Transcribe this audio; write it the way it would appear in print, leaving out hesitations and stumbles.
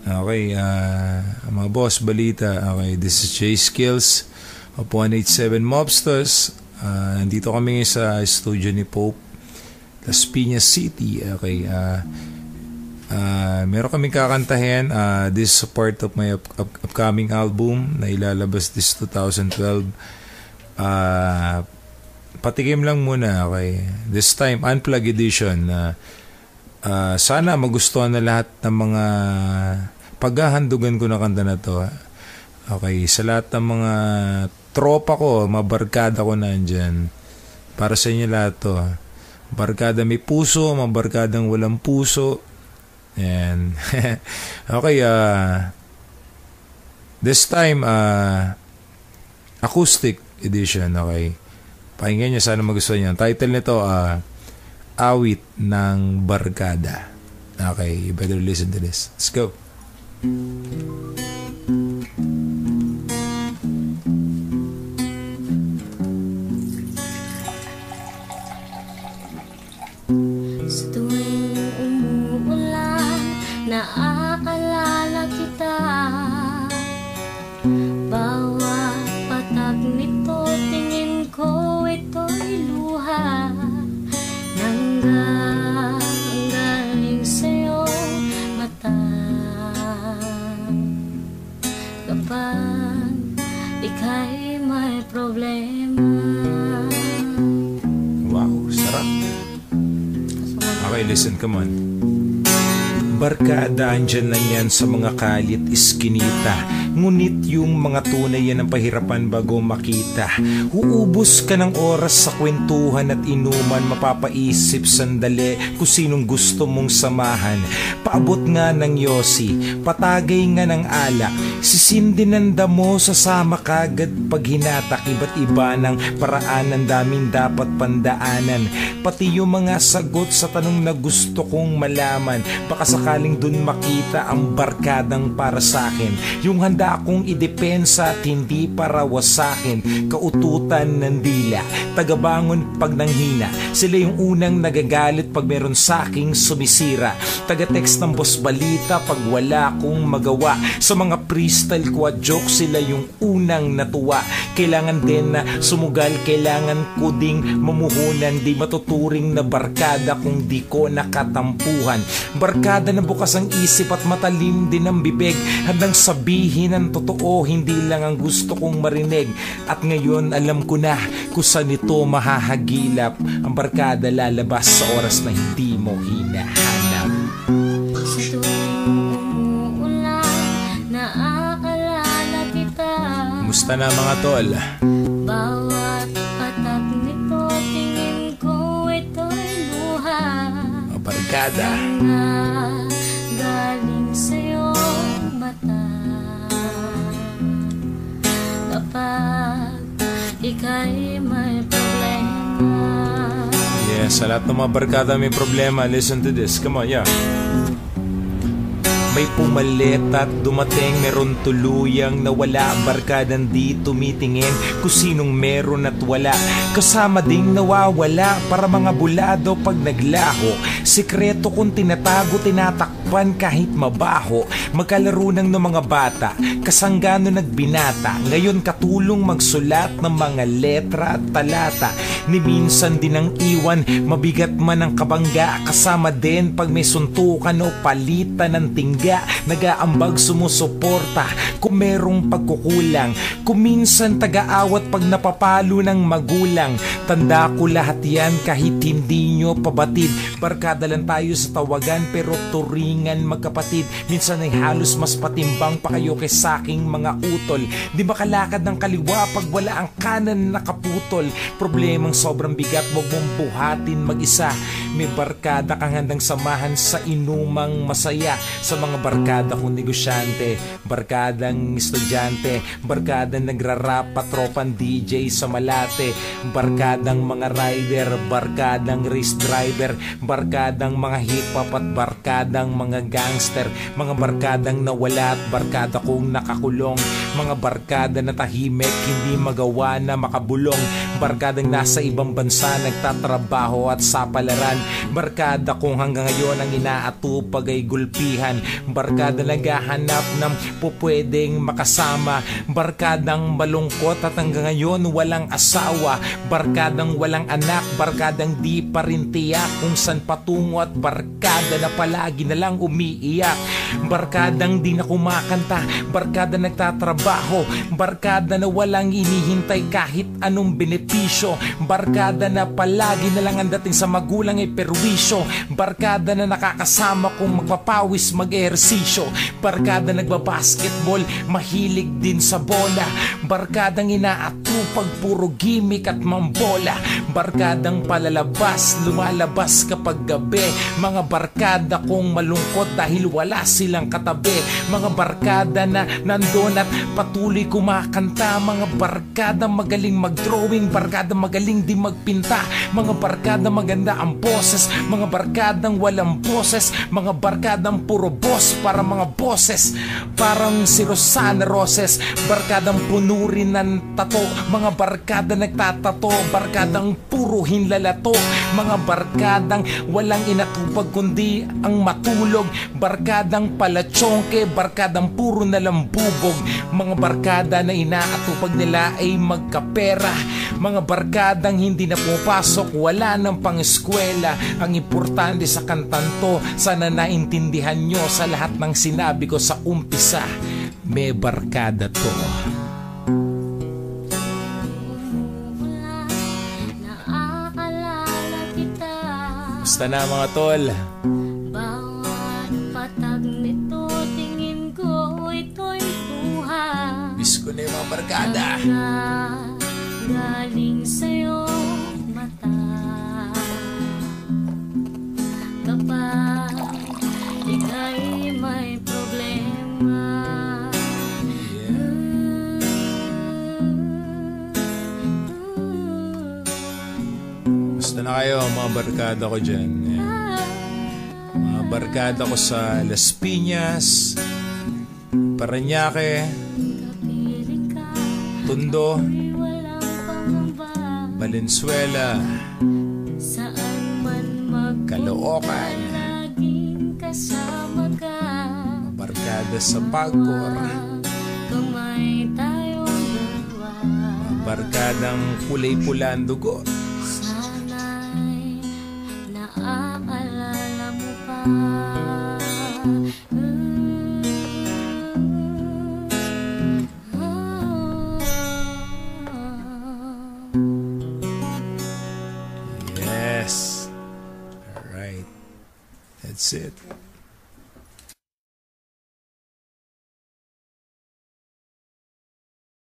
Okay, mga boss, balita. Okay, this is Jay Skills of 187 Mobsters. Nandito kami sa studio ni Pope, Las Piñas City. Okay, meron kaming kakantahin. This is part of my upcoming album na ilalabas this 2012. Patikim lang muna, okay. This time, unplugged edition. Sana magustuhan na lahat ng mga paghahandugan ko na kanta na to. Okay, sa lahat ng mga tropa ko, mga barkada ko nandyan. Para sa inyo lahat to. Barkada may puso, mga barkadang walang puso. And okay, this time, acoustic edition, okay. Pakinggan nyo, sana magustuhan nyo. Title nito, Awit ng Barkada. Okay, you better listen to this. Let's go. Sa tuwing umuulan, naaalala kita. Bawat patak nito, tingin ko ito'y luha. Nanggaling sa'yo mata. Kapag ika'y may problema. Wow, sarap. Okay, listen, come on. Barkada, andyan lang yan sa mga kalit iskinita. Ngunit yung mga tunay yan ang pahirapan bago makita. Uubos ka ng oras sa kwentuhan at inuman. Mapapaisip sandali kung sinong gusto mong samahan. Paabot nga ng yosi, patagay nga ng alak. Sisindin ng damo, sasama kagad pag hinatak. Iba't iba ng paraan, ang daming dapat pandaanan. Pati yung mga sagot sa tanong na gusto kong malaman. Baka sakaling dun makita ang barkadang para sa'kin. Yung handa akong idepensa at hindi para wasakin. Kaututan ng dila, tagabangon pag nanghina. Sila yung unang nagagalit pag meron sa'king sumisira. Taga-text ng boss balita pag wala kong magawa. Sa mga freestyle ko at joke, sila yung unang natuwa. Kailangan din na sumugal, kailangan ko ding mamuhunan. Di matuturing na barkada kung di ko nakatampuhan. Barkada na bukas ang isip at matalim din ang bibig. Handang sabihin ang totoo, hindi lang ang gusto kong marinig. At ngayon alam ko na kung saan ito mahahagilap. Ang barkada lalabas sa oras na hindi mo hinahanap. Sa tuwing umuulan, naaalala kita. Musta na mga tol? Bawat patak nito, tingin ko ito'y luha. Mga barkada. Galing sa'yo mata. Kapag ika'y may problema. Yes, sa lahat ng mga barkada may problema, listen to this. Come on, yeah. May pumalit at dumating, meron tuluyang nawala. Barkadang di tumitingin kung sinong meron at wala. Kasama ding nawawala para mga bulado pag naglaho. Sikreto kung tinatago, tinatakpan kahit mabaho. Magkalaro ng mga bata, kasanggano nagbinata. Ngayon katulong magsulat ng mga letra at talata. Ni minsan din ang iwan, mabigat man ang kabangga. Kasama din pag may suntukan o palitan ng tingga. Nagaambag sumusuporta kung merong pagkukulang. Kung minsan taga-awat pag napapalo ng magulang. Tanda ko lahat yan kahit hindi nyo pabatid. Barkada lang tayo sa tawagan pero turingan magkapatid. Minsan ay halos mas patimbang pa kayo kaysa aking mga utol. Di makalakad ng kaliwa pag wala ang kanan nakaputol. Problemang sobrang bigat, wag mong buhatin mag-isa. May barkada kang handang samahan sa inumang masaya. Sa mga barkada kong negosyante, barkadang estudyante, barkadang nagrarap, patropan DJ sa Malate, barkadang mga rider, barkadang race driver, barkadang mga hip-hop at barkadang mga gangster, mga barkadang nawala at barkada kong nakakulong. Mga barkada na tahimik, hindi magawa na makabulong. Barkadang nasa ibang bansa, nagtatrabaho at sapalaran. Barkada kung hanggang ngayon ang inaatupag ay gulpihan. Barkada naghahanap ng pupwedeng makasama. Barkadang malungkot at hanggang ngayon walang asawa. Barkadang walang anak, barkadang di pa rin tiyak kung saan patungo. At barkada na palagi na lang umiiyak. Barkadang di na kumakanta, barkada nagtatrabaho. Barkada na walang inihintay kahit anong benepisyo. Barkada na palagi na lang ang dating sa magulang ay perwisyo. Barkada na nakakasama kung magpapawis mag-ehersisyo. Barkada nagbabasketball, mahilig din sa bola. Barkadang inaatupag, puro gimmick at mambola. Barkadang palalabas, lumalabas kapag gabi. Mga barkada kong malungkot dahil wala silang katabi. Mga barkada na nandun at patuloy kumakanta. Mga barkada magaling mag-drawing, barkada magaling di magpinta. Mga barkada maganda ang boses, mga barkadang walang boses. Mga barkadang puro boss para mga boses. Parang si Rosana Roses, barkadang puno rin ng tato. Mga barkada nagtatato, barkadang puro hinlalato. Mga barkadang walang inatupag kundi ang matulog. Barkadang palatsongke, barkadang puro nalambubog. Mga barkada na inaatupag nila ay magkapera. Mga barkadang hindi na pumapasok, wala nang pang-eskwela. Ang importante sa kantang to, sana naintindihan nyo sa lahat ng sinabi ko sa umpisa. May barkada to. Basta na mga tol. Bawat patag nito, tingin ko ito'y buhay. Miss ko na yung mga barkada. Galing sa'yo mata. Kapag ika'y may problema, Basta na kayo mga barkada ko dyan. Mga barkada ko sa Las Piñas, Parañaque, kapiling ka, Tondo, ako'y walang pangamba. Valenzuela, Saan man magpunta, Caloocan, laging kasama ka. barkada sa Pagcor, Kamay tayong dalawa. barkadang kulay pula ang dugo. Sana'y naaalala mo pa. Yes. Alright. That's it.